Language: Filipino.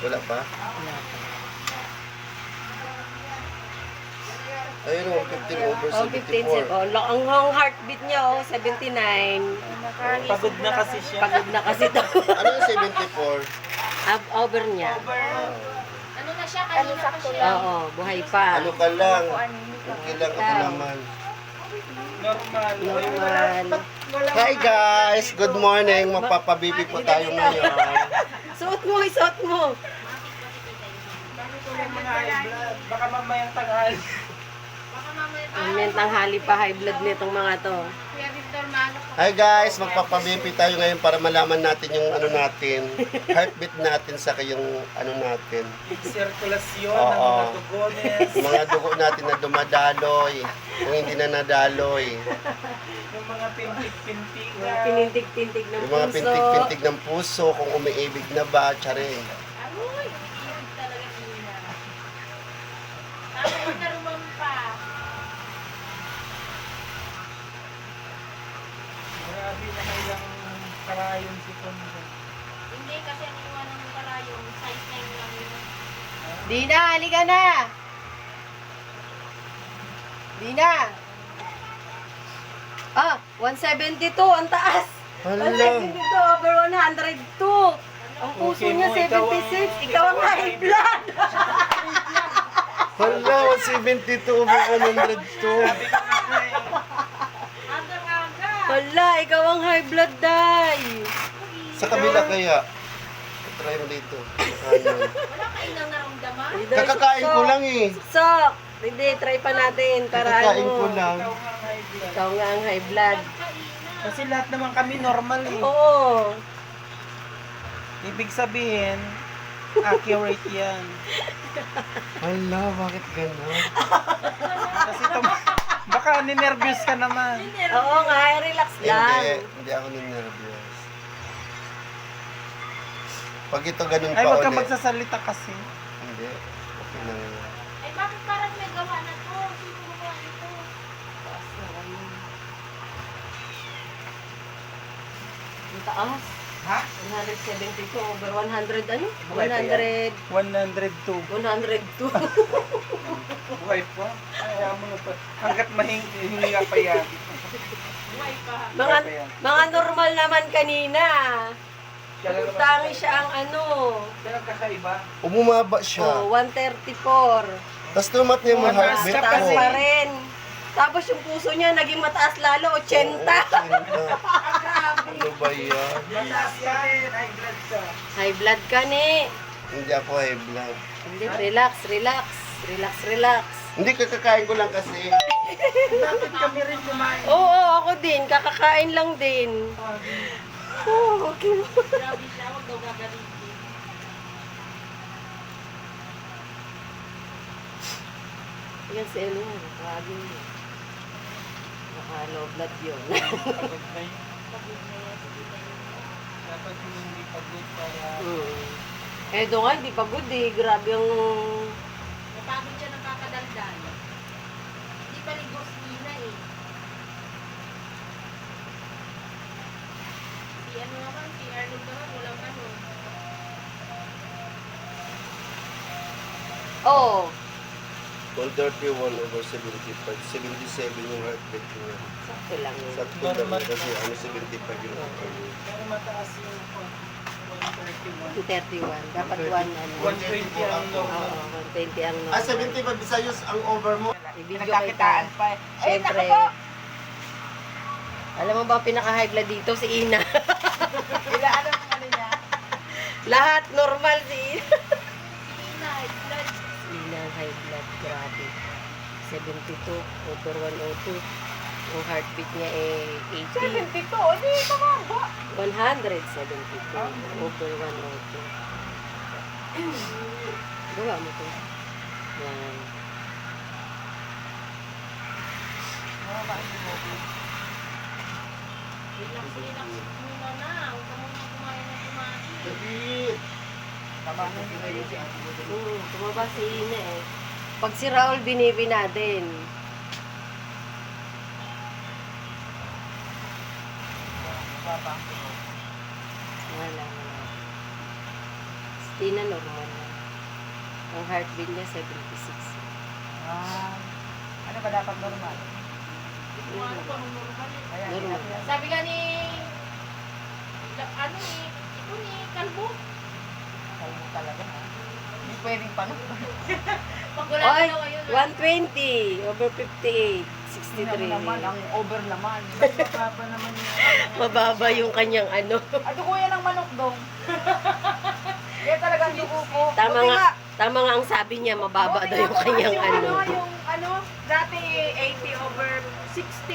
Wala pa? Wala pa. Ayun o, 15 over Oh, 15 74. Oh, ang heartbeat niya, 79. Pagod na kasi siya. Pagod na kasi to. Ano yung 74? Over niya. Ano na siya? Kanina pa siya. Oo, buhay pa. Ano ka lang? Okay lang ako naman. Normal. Normal. Hi guys! Good morning! Magpapabibi po tayo ngayon. Suot mo, isuot mo. Bakit ulit mga high blood? Baka mamayang tanghali. Ang tanghali pa, high blood nitong mga to. Kuya Victor Malo. Hi guys! Magpapabibi tayo ngayon para malaman natin yung ano natin, heartbeat natin sa yung ano natin. Sirkulasyon Oo. ng mga dugones. Mga dugo natin na dumadaloy, kung hindi na nadaloy. Yung mga pintik-pintik. Pinintig-tintig ng Yung mga puso. pintig-pintig ng puso, kung umiibig na ba, tsaring. Aroy, iibig talaga nila. Tapos na rumampa. Grabe na kailang karayon si Tondo. Hindi kasi ang iwanan ng karayong size 9 lang yun. Dina, halika na! Dina! Ah, 172, ang taas! Hala. 172 over 102. Ang puso Okay niya mo, ikaw 76. Ikaw ang high blood. Hala, 72 over 102. Aga-aga. Hala, ikaw ang high blood, day. Sa kabila kaya. Try mo dito. Kanan. Wala kayo nang naramdaman? Kakakain ko lang eh. Sok. Hindi, try pa natin para Kakakain ano. ko lang. Ikaw nga ang high blood. Ikaw nga ang high blood. Kasi lahat naman kami normal eh. Oo. Ibig sabihin, accurate yan. Hala, bakit gano'n? Kasi baka ninervyos ka naman. Oo nga, relax lang. Hindi ako ninervyos. Pag ito ganun Ay, pa wag ka ulit. magsasalita kasi. Hindi. Okay lang yan. Ay, bakit parang may gawa na to? Sino gumawa nito? Ang taas. Ha? 172 over 100 ano? Buhay pa 100. 102. 102. Buhay pa? Kaya mo na pa. Hanggat mahinga pa yan. Buhay pa. mga normal naman kanina. Tangi siya ang ano. Kaya kakaiba. Umumaba siya. Oh, 134. Tapos tumat niya yung Mataas heartbeat ka Mataas ko. pa rin. Tapos yung puso niya naging mataas lalo, 80. Ano ba yan? Mataas ka rin. High blood ka. High blood ka ni. Hindi ako high blood. Hindi, relax, relax. Relax, relax. Hindi, kakakain ko lang kasi. Dapat kami rin kumain. Oo, ako din. Kakakain lang din. Oh, okay. Grabe siya, huwag daw gagawin. Yan si Elo. Grabe. Baka low blood yun. Pagod na yun. Dapat hindi pagod para... Eh, doon nga, hindi pagod eh. Grabe ang... Napagod siya ng kakadaldal. Hindi pa rin Nina eh. Si ano naman, si Arnold naman, walang ano. Oo. 131 over 75. 77 yung heartbeat niya. Sakto lang yun. Sakto lang kasi ano 75 yung heartbeat. Pero mataas yung 131. 31. Dapat 1 ano. 120 ang normal. Oo, 120 ang Ah, normal. 75 Visayos ang over mo. I-video kita. pa eh. Siyempre. Alam mo ba ang pinaka-high blood dito? Si Ina. Ilaan ang ano niya. Lahat normal si Ina. Nina, blood. Ina ang high blood. Grabe. 72 over 102. Yung heartbeat niya eh 80. 72, hindi tumaba. 172 over 102. Gawa mo to. Yan. Relax muna na. Huwag ka muna kumain na kumain. David! Tama ko sinayo si Ate Budel. Tumaba si Ina eh. Pag si Raul, binibi natin. Baba. Wala, wala. Di na normal. Ang heartbeat niya 76. Ano ba dapat normal? Hindi ko ano kung anong normal eh. Ayan, Normal. sinabi yan. Sabi nga ni, ano ni, ito ni Kalbo. Alam mo talaga ha. Hindi pwedeng panak. Pag wala Oy, na daw ayun. 120 over 58. Hindi naman, 63. ang over naman. Mas mababa naman yung Mababa yung kanyang ano. dugo yan ng manok dong. Kaya talagang dugo ko. Tama Buti nga, tama nga ang sabi niya, mababa buti daw nga yung kanyang tumaas ano. yung dati 80 over 60.